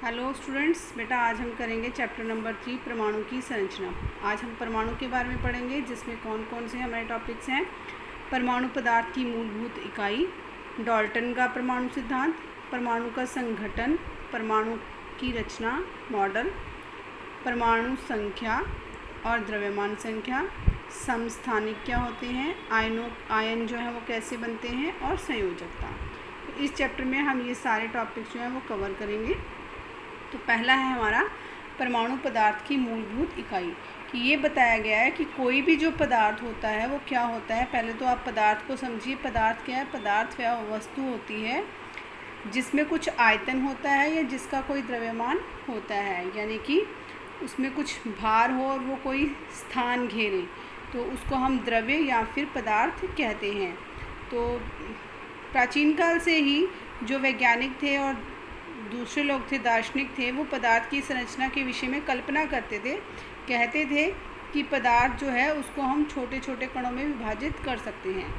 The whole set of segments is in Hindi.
हेलो स्टूडेंट्स, बेटा आज हम करेंगे चैप्टर नंबर 3 परमाणु की संरचना। आज हम परमाणु के बारे में पढ़ेंगे, जिसमें कौन कौन से हमारे टॉपिक्स हैं। परमाणु पदार्थ की मूलभूत इकाई, डाल्टन का परमाणु सिद्धांत, परमाणु का संगठन, परमाणु की रचना मॉडल, परमाणु संख्या और द्रव्यमान संख्या, समस्थानिक क्या होते हैं, आयन जो है वो कैसे बनते हैं, और संयोजकता। तो इस चैप्टर में हम ये सारे टॉपिक्स जो हैं वो कवर करेंगे। तो पहला है हमारा परमाणु पदार्थ की मूलभूत इकाई, कि ये बताया गया है कि कोई भी जो पदार्थ होता है वो क्या होता है। पहले तो आप पदार्थ को समझिए। पदार्थ क्या है? पदार्थ वह वस्तु होती है जिसमें कुछ आयतन होता है या जिसका कोई द्रव्यमान होता है, यानी कि उसमें कुछ भार हो और वो कोई स्थान घेरे, तो उसको हम द्रव्य या फिर पदार्थ कहते हैं। तो प्राचीन काल से ही जो वैज्ञानिक थे और दूसरे लोग थे, दार्शनिक थे, वो पदार्थ की संरचना के विषय में कल्पना करते थे। कहते थे कि पदार्थ जो है उसको हम छोटे छोटे कणों में विभाजित कर सकते हैं।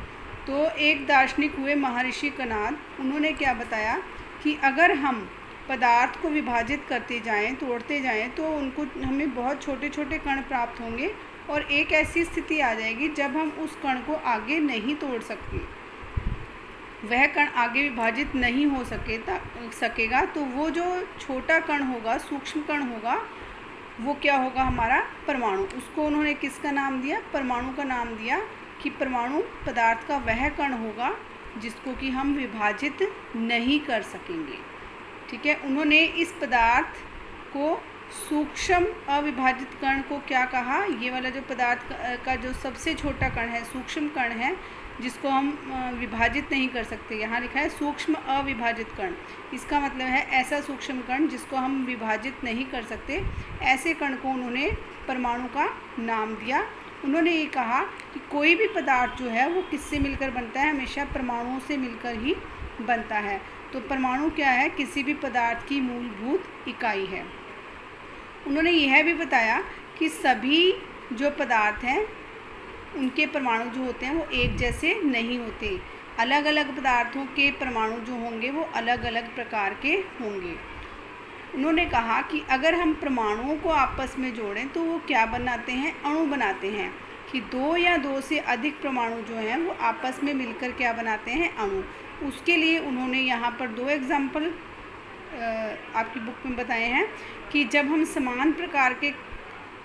तो एक दार्शनिक हुए महर्षि कणाद, उन्होंने क्या बताया कि अगर हम पदार्थ को विभाजित करते जाएं, तोड़ते जाएं, तो उनको हमें बहुत छोटे छोटे कण प्राप्त होंगे और एक ऐसी स्थिति आ जाएगी जब हम उस कण को आगे नहीं तोड़ सकते, वह कण आगे विभाजित नहीं हो सकेगा। तो वो जो छोटा कण होगा, सूक्ष्म कण होगा, वो क्या होगा? हमारा परमाणु। उसको उन्होंने किसका नाम दिया? परमाणु का नाम दिया, कि परमाणु पदार्थ का वह कण होगा जिसको कि हम विभाजित नहीं कर सकेंगे। ठीक है। उन्होंने इस पदार्थ को सूक्ष्म अविभाजित कण को क्या कहा? ये वाला जो पदार्थ का जो सबसे छोटा कण है, सूक्ष्म कण है, जिसको हम विभाजित नहीं कर सकते। यहाँ लिखा है सूक्ष्म अविभाजित कण। इसका मतलब है ऐसा सूक्ष्म कण जिसको हम विभाजित नहीं कर सकते, ऐसे कण को उन्होंने परमाणु का नाम दिया। उन्होंने ये कहा कि कोई भी पदार्थ जो है वो किससे मिलकर बनता है? हमेशा परमाणुओं से मिलकर ही बनता है। तो परमाणु क्या है? किसी भी पदार्थ की मूलभूत इकाई है। उन्होंने यह भी बताया कि सभी जो पदार्थ हैं उनके परमाणु जो होते हैं वो एक जैसे नहीं होते। अलग अलग पदार्थों के परमाणु जो होंगे वो अलग अलग प्रकार के होंगे। उन्होंने कहा कि अगर हम परमाणुओं को आपस में जोड़ें तो वो क्या बनाते हैं? अणु बनाते हैं। कि दो या दो से अधिक परमाणु जो हैं वो आपस में मिलकर क्या बनाते हैं? अणु। उसके लिए उन्होंने यहाँ पर दो एग्जाम्पल आपकी बुक में बताए हैं, कि जब हम समान प्रकार के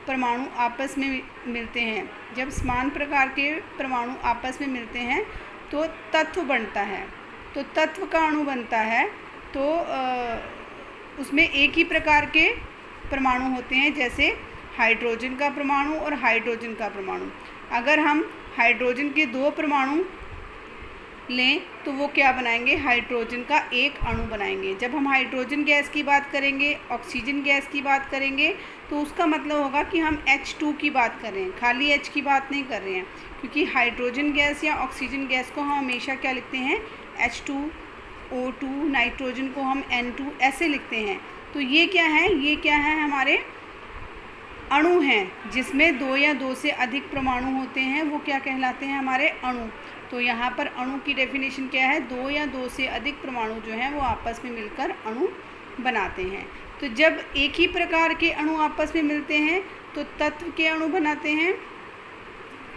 परमाणु आपस में मिलते हैं, जब समान प्रकार के परमाणु आपस में मिलते हैं तो तत्व बनता है। तो तत्व का अणु बनता है, तो उसमें एक ही प्रकार के परमाणु होते हैं, जैसे हाइड्रोजन का परमाणु और हाइड्रोजन का परमाणु। अगर हम हाइड्रोजन के दो परमाणु लें तो वो क्या बनाएंगे? हाइड्रोजन का एक अणु बनाएंगे। जब हम हाइड्रोजन गैस की बात करेंगे, ऑक्सीजन गैस की बात करेंगे, तो उसका मतलब होगा कि हम H2 की बात कर रहे हैं, खाली H की बात नहीं कर रहे हैं। क्योंकि हाइड्रोजन गैस या ऑक्सीजन गैस को हम हमेशा क्या लिखते हैं? H2O2, नाइट्रोजन को हम N2 ऐसे लिखते हैं। तो ये क्या है? ये क्या है? हमारे अणु हैं, जिसमें दो या दो से अधिक परमाणु होते हैं, वो क्या कहलाते हैं? हमारे अणु। तो यहाँ पर अणु की डेफिनेशन क्या है? दो या दो से अधिक परमाणु जो हैं वो आपस में मिलकर अणु बनाते हैं। तो जब एक ही प्रकार के अणु आपस में मिलते हैं तो तत्व के अणु बनाते हैं।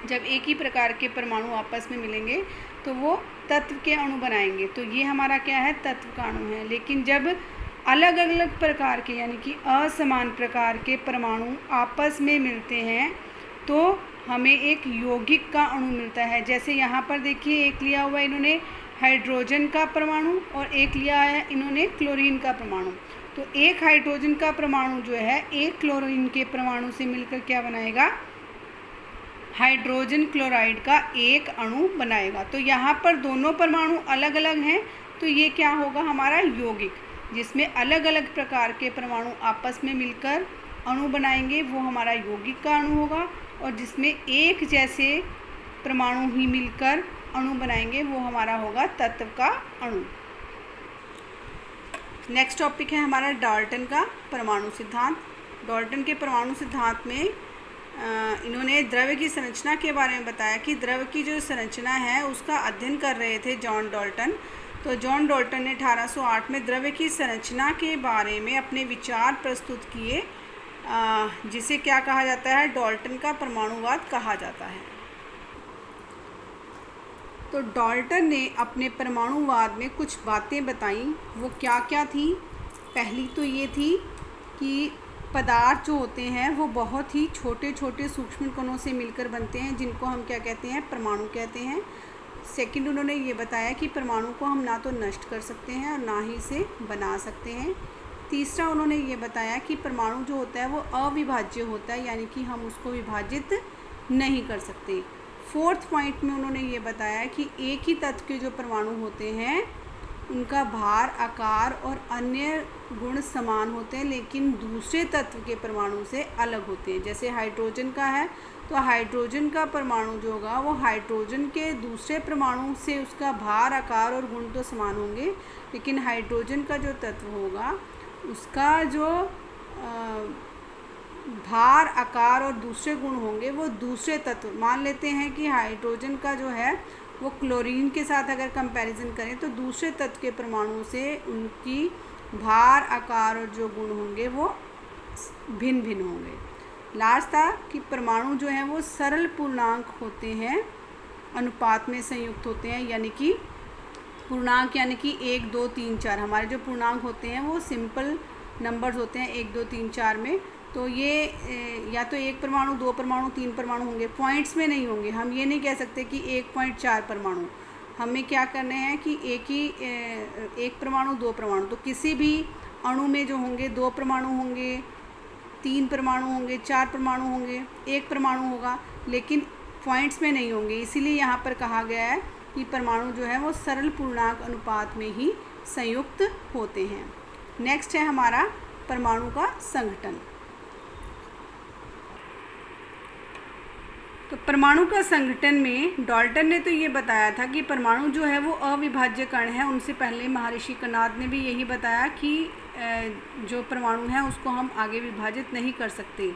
जब एक ही प्रकार के परमाणु आपस में मिलेंगे तो वो तत्व के अणु बनाएंगे। तो ये हमारा क्या है? तत्व का अणु है। लेकिन जब अलग अलग प्रकार के, यानी कि असमान प्रकार के परमाणु आपस में मिलते हैं तो हमें एक यौगिक का अणु मिलता है। जैसे यहाँ पर देखिए, एक लिया हुआ इन्होंने हाइड्रोजन का परमाणु और एक लिया है इन्होंने क्लोरीन का परमाणु। तो एक हाइड्रोजन का परमाणु जो है एक क्लोरीन के परमाणु से मिलकर क्या बनाएगा? हाइड्रोजन क्लोराइड का एक अणु बनाएगा। तो यहाँ पर दोनों परमाणु अलग अलग हैं, तो ये क्या होगा? हमारा यौगिक, जिसमें अलग अलग प्रकार के परमाणु आपस में मिलकर अणु बनाएंगे, वो हमारा यौगिक का अणु होगा। और जिसमें एक जैसे परमाणु ही मिलकर अणु बनाएंगे वो हमारा होगा तत्व का अणु। नेक्स्ट टॉपिक है हमारा डाल्टन का परमाणु सिद्धांत। डाल्टन के परमाणु सिद्धांत में इन्होंने द्रव्य की संरचना के बारे में बताया, कि द्रव्य की जो संरचना है उसका अध्ययन कर रहे थे जॉन डाल्टन। तो जॉन डाल्टन ने 1808 में द्रव्य की संरचना के बारे में अपने विचार प्रस्तुत किए, जिसे क्या कहा जाता है, डाल्टन का परमाणुवाद कहा जाता है। तो डाल्टन ने अपने परमाणुवाद में कुछ बातें बताई, वो क्या क्या थी। पहली तो ये थी कि पदार्थ जो होते हैं वो बहुत ही छोटे छोटे सूक्ष्म कणों से मिलकर बनते हैं, जिनको हम क्या कहते हैं, परमाणु कहते हैं। सेकंड, उन्होंने ये बताया कि परमाणु को हम ना तो नष्ट कर सकते हैं और ना ही इसे बना सकते हैं। तीसरा, उन्होंने ये बताया कि परमाणु जो होता है वो अविभाज्य होता है, यानी कि हम उसको विभाजित नहीं कर सकते। फोर्थ पॉइंट में उन्होंने ये बताया कि एक ही तत्व के जो परमाणु होते हैं उनका भार, आकार और अन्य गुण समान होते हैं, लेकिन दूसरे तत्व के परमाणु से अलग होते हैं। जैसे हाइड्रोजन का है, तो हाइड्रोजन का परमाणु जो होगा वो हाइड्रोजन के दूसरे परमाणु से उसका भार, आकार और गुण तो समान होंगे, लेकिन हाइड्रोजन का जो तत्व होगा उसका जो भार, आकार और दूसरे गुण होंगे वो दूसरे तत्व, मान लेते हैं कि हाइड्रोजन का जो है वो क्लोरीन के साथ अगर कंपैरिजन करें तो दूसरे तत्व के परमाणु से उनकी भार, आकार और जो गुण होंगे वो भिन्न भिन्न होंगे। लास्ट था कि परमाणु जो हैं वो सरल पूर्णांक होते हैं, अनुपात में संयुक्त होते हैं, यानी कि पूर्णांक यानी कि 1, 2, 3, 4। हमारे जो पूर्णांक होते हैं वो सिंपल नंबर्स होते हैं 1, 2, 3, 4 में। तो ये या तो 1 परमाणु, 2 परमाणु, 3 परमाणु होंगे, पॉइंट्स में नहीं होंगे। हम ये नहीं कह सकते कि 1.4 परमाणु। हमें क्या करने हैं कि एक परमाणु, 2 परमाणु, तो किसी भी अणु में जो होंगे 2 परमाणु होंगे, 3 परमाणु होंगे, 4 परमाणु होंगे, 1 परमाणु होगा, लेकिन पॉइंट्स में नहीं होंगे। इसीलिए यहाँ पर कहा गया है कि परमाणु जो है वो सरल पूर्णांक अनुपात में ही संयुक्त होते हैं। नेक्स्ट है हमारा परमाणु का संगठन। तो परमाणु का संगठन में डाल्टन ने तो ये बताया था कि परमाणु जो है वो अविभाज्य कण है। उनसे पहले महर्षि कणाद ने भी यही बताया कि जो परमाणु है उसको हम आगे विभाजित नहीं कर सकते,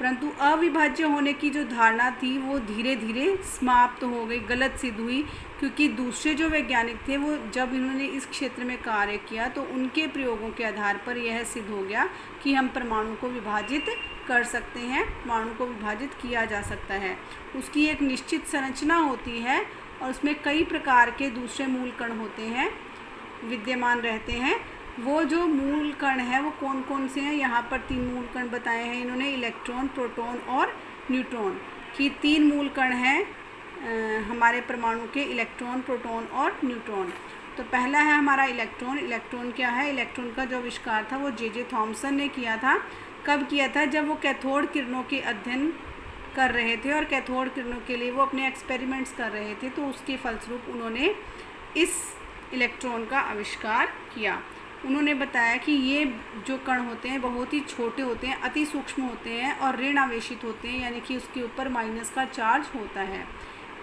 परंतु अविभाज्य होने की जो धारणा थी वो धीरे धीरे समाप्त हो गई, गलत सिद्ध हुई, क्योंकि दूसरे जो वैज्ञानिक थे वो जब इन्होंने इस क्षेत्र में कार्य किया तो उनके प्रयोगों के आधार पर यह सिद्ध हो गया कि हम परमाणु को विभाजित कर सकते हैं, परमाणु को विभाजित किया जा सकता है। उसकी एक निश्चित संरचना होती है और उसमें कई प्रकार के दूसरे मूल कण होते हैं, विद्यमान रहते हैं। वो जो मूल कण है वो कौन कौन से हैं, यहाँ पर 3 मूल कण बताए हैं इन्होंने, इलेक्ट्रॉन, प्रोटॉन और न्यूट्रॉन की 3 मूल कण हैं हमारे परमाणु के, इलेक्ट्रॉन, प्रोटॉन और न्यूट्रॉन। तो पहला है हमारा इलेक्ट्रॉन। इलेक्ट्रॉन क्या है? इलेक्ट्रॉन का जो आविष्कार था वो जे थॉमसन ने किया था। कब किया था? जब वो कैथोड किरणों के अध्ययन कर रहे थे और कैथोड किरणों के लिए वो अपने एक्सपेरिमेंट्स कर रहे थे, तो उसके फलस्वरूप उन्होंने इस इलेक्ट्रॉन का आविष्कार किया। उन्होंने बताया कि ये जो कण होते हैं बहुत ही छोटे होते हैं, अति सूक्ष्म होते हैं और ऋण आवेशित होते हैं, यानी कि उसके ऊपर माइनस का चार्ज होता है।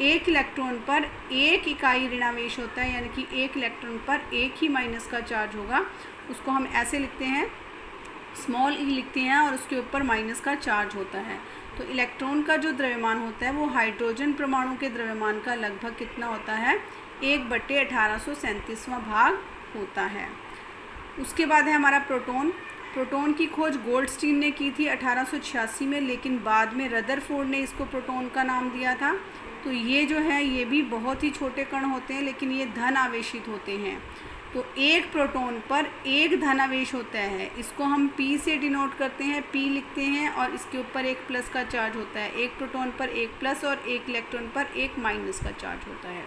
एक इलेक्ट्रॉन पर 1 इकाई ऋणावेश होता है, यानी कि 1 इलेक्ट्रॉन पर 1 ही माइनस का चार्ज होगा। उसको हम ऐसे लिखते हैं, स्मॉल ई लिखते हैं और उसके ऊपर माइनस का चार्ज होता है। तो इलेक्ट्रॉन का जो द्रव्यमान होता है वो हाइड्रोजन परमाणु के द्रव्यमान का लगभग कितना होता है? 1/1837वां भाग होता है। उसके बाद है हमारा प्रोटॉन। प्रोटॉन की खोज गोल्डस्टीन ने की थी 1886 में, लेकिन बाद में रदरफोर्ड ने इसको प्रोटॉन का नाम दिया था। तो ये जो है ये भी बहुत ही छोटे कण होते हैं, लेकिन ये धन आवेशित होते हैं। तो एक प्रोटॉन पर 1 धन आवेश होता है, इसको हम P से डिनोट करते हैं, P लिखते हैं और इसके ऊपर 1 प्लस का चार्ज होता है। एक प्रोटॉन पर 1 प्लस और 1 इलेक्ट्रॉन पर 1 माइनस का चार्ज होता है।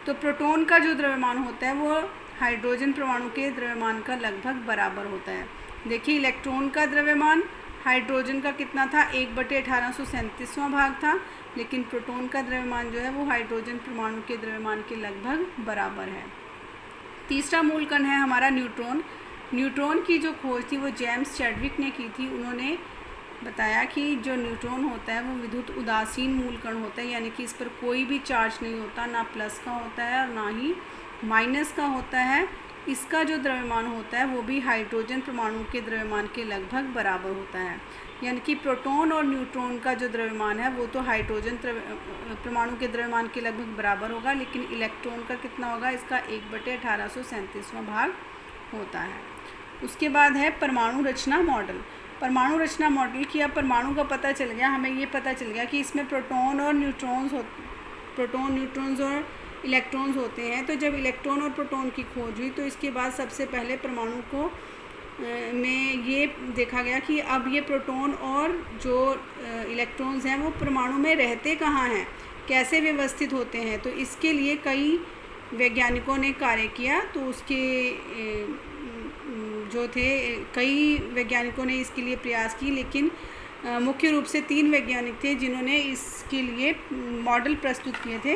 तो प्रोटॉन का जो द्रव्यमान होता है वो हाइड्रोजन परमाणु के द्रव्यमान का लगभग बराबर होता है। देखिए इलेक्ट्रॉन का द्रव्यमान हाइड्रोजन का कितना था? 1/1837वां भाग था, लेकिन प्रोटॉन का द्रव्यमान जो है वो हाइड्रोजन परमाणु के द्रव्यमान के लगभग बराबर है। तीसरा मूल कण है हमारा न्यूट्रॉन। न्यूट्रॉन की जो खोज थी वो जेम्स चैडविक ने की थी। उन्होंने बताया कि जो न्यूट्रॉन होता है वो विद्युत उदासीन मूल कण होता है, यानी कि इस पर कोई भी चार्ज नहीं होता, ना प्लस का होता है और ना ही माइनस का होता है। इसका जो द्रव्यमान होता है वो भी हाइड्रोजन परमाणु के द्रव्यमान के लगभग बराबर होता है। यानी कि प्रोटॉन और न्यूट्रॉन का जो द्रव्यमान है वो तो हाइड्रोजन परमाणु के द्रव्यमान के लगभग बराबर होगा, लेकिन इलेक्ट्रॉन का कितना होगा, इसका 1/1837वां भाग होता है। उसके बाद है परमाणु रचना मॉडल। परमाणु रचना मॉडल की अब परमाणु का पता चल गया, हमें ये पता चल गया कि इसमें प्रोटॉन, न्यूट्रॉन्स और इलेक्ट्रॉन्स होते हैं। तो जब इलेक्ट्रॉन और प्रोटॉन की खोज हुई तो इसके बाद सबसे पहले परमाणु को में ये देखा गया कि अब ये प्रोटॉन और जो इलेक्ट्रॉन्स हैं वो परमाणु में रहते कहाँ हैं, कैसे व्यवस्थित होते हैं। तो इसके लिए कई वैज्ञानिकों ने कार्य किया। तो उसके जो थे कई वैज्ञानिकों ने इसके लिए प्रयास की, लेकिन मुख्य रूप से 3 वैज्ञानिक थे जिन्होंने इसके लिए मॉडल प्रस्तुत किए थे,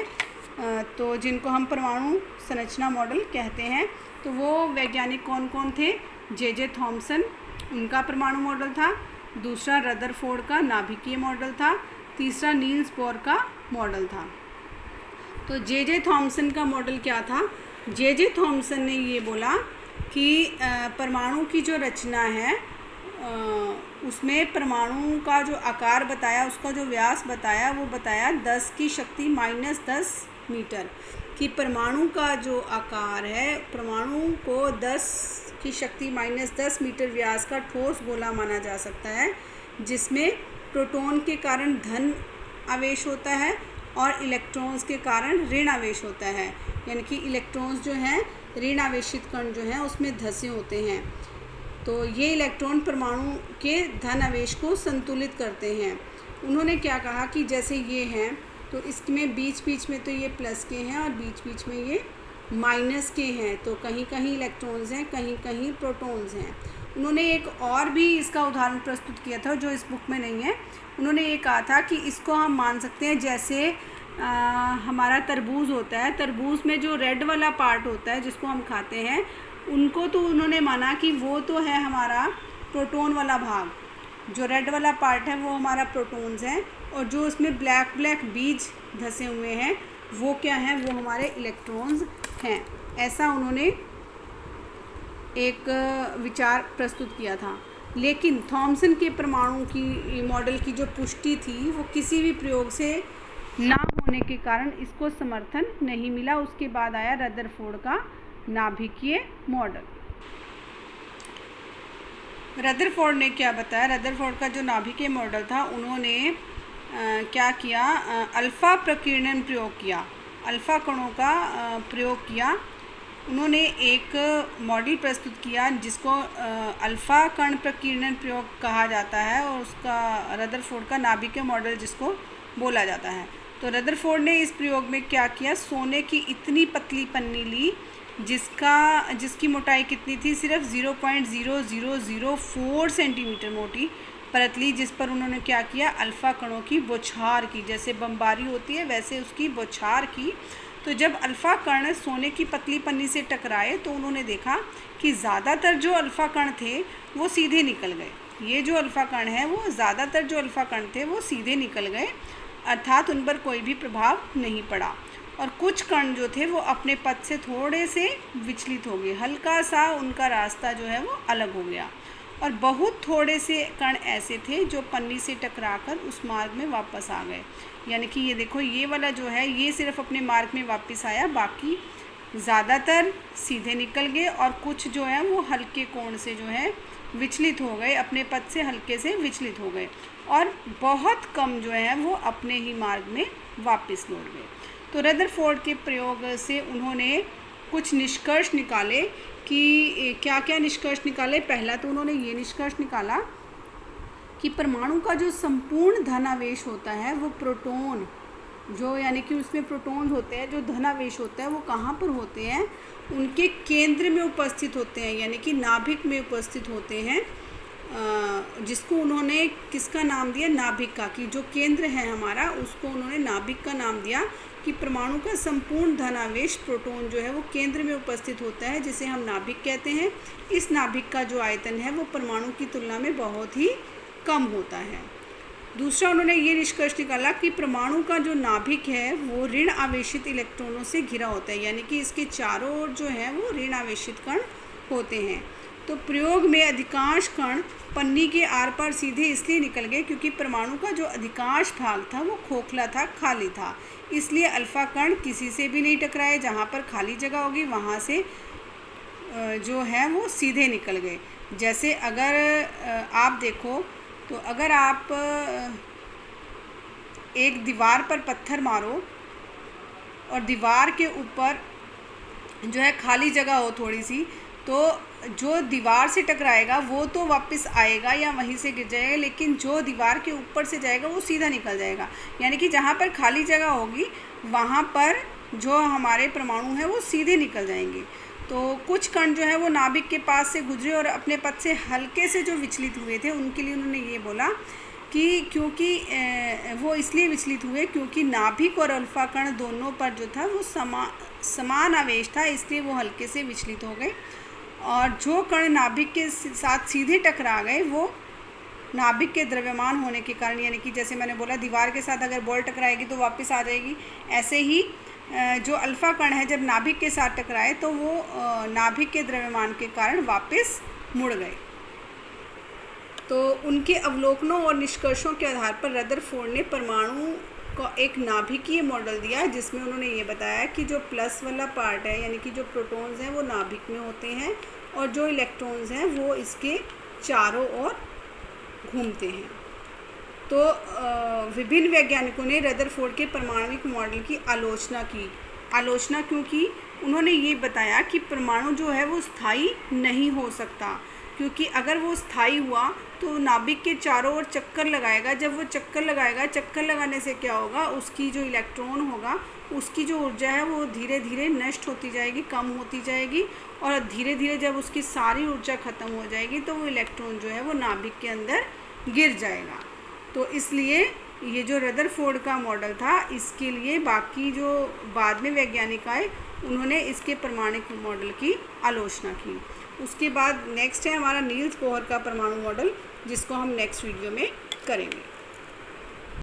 तो जिनको हम परमाणु संरचना मॉडल कहते हैं। तो वो वैज्ञानिक कौन कौन थे? जे थॉमसन, उनका परमाणु मॉडल था। दूसरा रदरफोर्ड का नाभिकीय मॉडल था। तीसरा नील्स बोर का मॉडल था। तो जे थॉमसन का मॉडल क्या था? जे थॉमसन ने ये बोला कि परमाणु की जो रचना है उसमें परमाणु का जो आकार बताया, उसका जो व्यास बताया, वो बताया 10⁻⁻10 मीटर। कि परमाणु का जो आकार है, परमाणु को 10⁻⁻10 मीटर व्यास का ठोस गोला माना जा सकता है, जिसमें प्रोटॉन के कारण धन आवेश होता है और इलेक्ट्रॉन्स के कारण ऋण आवेश होता है। यानी कि इलेक्ट्रॉन्स जो हैं, ऋण आवेशित कण जो हैं उसमें धंसे होते हैं। तो ये इलेक्ट्रॉन परमाणु के धन आवेश को संतुलित करते हैं। उन्होंने क्या कहा कि जैसे ये हैं तो इसमें बीच बीच में तो ये प्लस के हैं और बीच बीच में ये माइनस के हैं। तो कहीं कहीं इलेक्ट्रॉन्स हैं, कहीं कहीं प्रोटॉन्स हैं। उन्होंने एक और भी इसका उदाहरण प्रस्तुत किया था जो इस बुक में नहीं है। उन्होंने ये कहा था कि इसको हम मान सकते हैं जैसे हमारा तरबूज होता है, तरबूज में जो रेड वाला पार्ट होता है जिसको हम खाते हैं, उनको तो उन्होंने माना कि वो तो है हमारा प्रोटॉन वाला भाग। जो रेड वाला पार्ट है वो हमारा प्रोटॉन्स हैं, और जो उसमें ब्लैक बीज धंसे हुए हैं वो क्या हैं, वो हमारे इलेक्ट्रॉन्स हैं। ऐसा उन्होंने एक विचार प्रस्तुत किया था। लेकिन थॉमसन के परमाणु की मॉडल की जो पुष्टि थी वो किसी भी प्रयोग से ना होने के कारण इसको समर्थन नहीं मिला। उसके बाद आया रदरफोर्ड का नाभिकीय मॉडल। रदरफोर्ड ने क्या बताया? रदरफोर्ड का जो नाभिकीय मॉडल था, उन्होंने क्या किया, अल्फ़ा प्रकीर्णन प्रयोग किया, अल्फ़ा कणों का प्रयोग किया। उन्होंने एक मॉडल प्रस्तुत किया जिसको अल्फ़ा कण प्रकीर्णन प्रयोग कहा जाता है, और उसका रदरफोर्ड का नाभिकीय मॉडल जिसको बोला जाता है। तो रदरफोर्ड ने इस प्रयोग में क्या किया, सोने की इतनी पतली पन्नी ली जिसकी मोटाई कितनी थी, सिर्फ 0.0004 सेंटीमीटर मोटी परत ली, जिस पर उन्होंने क्या किया, अल्फ़ा कणों की बौछार की। जैसे बमबारी होती है वैसे उसकी बौछार की। तो जब अल्फ़ा कण सोने की पतली पन्नी से टकराए तो उन्होंने देखा कि ज़्यादातर जो अल्फ़ा कण थे वो सीधे निकल गए। ये जो अल्फ़ा कण है वो ज़्यादातर जो अल्फ़ा कण थे वो सीधे निकल गए, अर्थात उन पर कोई भी प्रभाव नहीं पड़ा। और कुछ कण जो थे वो अपने पथ से थोड़े से विचलित हो गए, हल्का सा उनका रास्ता जो है वो अलग हो गया। और बहुत थोड़े से कण ऐसे थे जो पन्नी से टकराकर उस मार्ग में वापस आ गए। यानी कि ये देखो, ये वाला जो है ये सिर्फ अपने मार्ग में वापस आया, बाकी ज़्यादातर सीधे निकल गए, और कुछ जो है वो हल्के कोण से जो है विचलित हो गए, अपने पथ से हल्के से विचलित हो गए, और बहुत कम जो है वो अपने ही मार्ग में वापस लौट गए। तो रदरफोर्ड के प्रयोग से उन्होंने कुछ निष्कर्ष निकाले कि क्या क्या निष्कर्ष निकाले। पहला तो उन्होंने ये निष्कर्ष निकाला कि परमाणु का जो संपूर्ण धनावेश होता है वो प्रोटॉन, जो यानी कि उसमें प्रोटॉन्स होते हैं, जो धनावेश होता है वो कहाँ पर होते हैं, उनके केंद्र में उपस्थित होते हैं, यानी कि नाभिक में उपस्थित होते हैं, जिसको उन्होंने किसका नाम दिया, नाभिक का। कि जो केंद्र है हमारा उसको उन्होंने नाभिक का नाम दिया, कि परमाणु का संपूर्ण धनावेश प्रोटॉन जो है वो केंद्र में उपस्थित होता है, जिसे हम नाभिक कहते हैं। इस नाभिक का जो आयतन है वो परमाणु की तुलना में बहुत ही कम होता है। दूसरा उन्होंने ये निष्कर्ष निकाला कि परमाणु का जो नाभिक है वो ऋण आवेशित इलेक्ट्रॉनों से घिरा होता है, यानी कि इसके चारों ओर जो है वो ऋण आवेशित कण होते हैं। तो प्रयोग में अधिकांश कण पन्नी के आर पार सीधे इसलिए निकल गए क्योंकि परमाणु का जो अधिकांश भाग था वो खोखला था, खाली था, इसलिए अल्फा कण किसी से भी नहीं टकराए। जहाँ पर खाली जगह होगी वहाँ से जो है वो सीधे निकल गए। जैसे अगर आप देखो तो अगर आप एक दीवार पर पत्थर मारो और दीवार के ऊपर जो है खाली जगह हो थोड़ी सी, तो जो दीवार से टकराएगा वो तो वापस आएगा या वहीं से गिर जाएगा, लेकिन जो दीवार के ऊपर से जाएगा वो सीधा निकल जाएगा। यानी कि जहाँ पर खाली जगह होगी वहाँ पर जो हमारे परमाणु हैं वो सीधे निकल जाएंगे। तो कुछ कण जो है वो नाभिक के पास से गुजरे और अपने पथ से हल्के से जो विचलित हुए थे उनके लिए उन्होंने ये बोला कि क्योंकि वो इसलिए विचलित हुए क्योंकि नाभिक और अल्फा कण दोनों पर जो था वो समान आवेश था, इसलिए वो हल्के से विचलित हो गए। और जो कण नाभिक के साथ सीधे टकरा गए वो नाभिक के द्रव्यमान होने के कारण, यानी कि जैसे मैंने बोला दीवार के साथ अगर बॉल टकराएगी तो वापस आ जाएगी, ऐसे ही जो अल्फा कण है जब नाभिक के साथ टकराए तो वो नाभिक के द्रव्यमान के कारण वापस मुड़ गए। तो उनके अवलोकनों और निष्कर्षों के आधार पर रदरफोर्ड ने परमाणु का एक नाभिकीय मॉडल दिया, जिसमें उन्होंने ये बताया कि जो प्लस वाला पार्ट है यानी कि जो प्रोटॉन्स हैं वो नाभिक में होते हैं और जो इलेक्ट्रॉन्स हैं वो इसके चारों ओर घूमते हैं। तो विभिन्न वैज्ञानिकों ने रदरफोर्ड के परमाणुविक मॉडल की आलोचना क्यों की? उन्होंने ये बताया कि परमाणु जो है वो स्थायी नहीं हो सकता, क्योंकि अगर वो स्थायी हुआ तो नाभिक के चारों ओर चक्कर लगाएगा। जब वो चक्कर लगाएगा, चक्कर लगाने से क्या होगा, उसकी जो इलेक्ट्रॉन होगा उसकी जो ऊर्जा है वो धीरे धीरे नष्ट होती जाएगी, कम होती जाएगी, और धीरे धीरे जब उसकी सारी ऊर्जा ख़त्म हो जाएगी तो वो इलेक्ट्रॉन जो है वो नाभिक के अंदर गिर जाएगा। तो इसलिए ये जो रदरफोर्ड का मॉडल था, इसके लिए बाकी जो बाद में वैज्ञानिक आए उन्होंने इसके परमाणुविक मॉडल की आलोचना की। उसके बाद नेक्स्ट है हमारा नील्स बोहर का परमाणु मॉडल, जिसको हम नेक्स्ट वीडियो में करेंगे।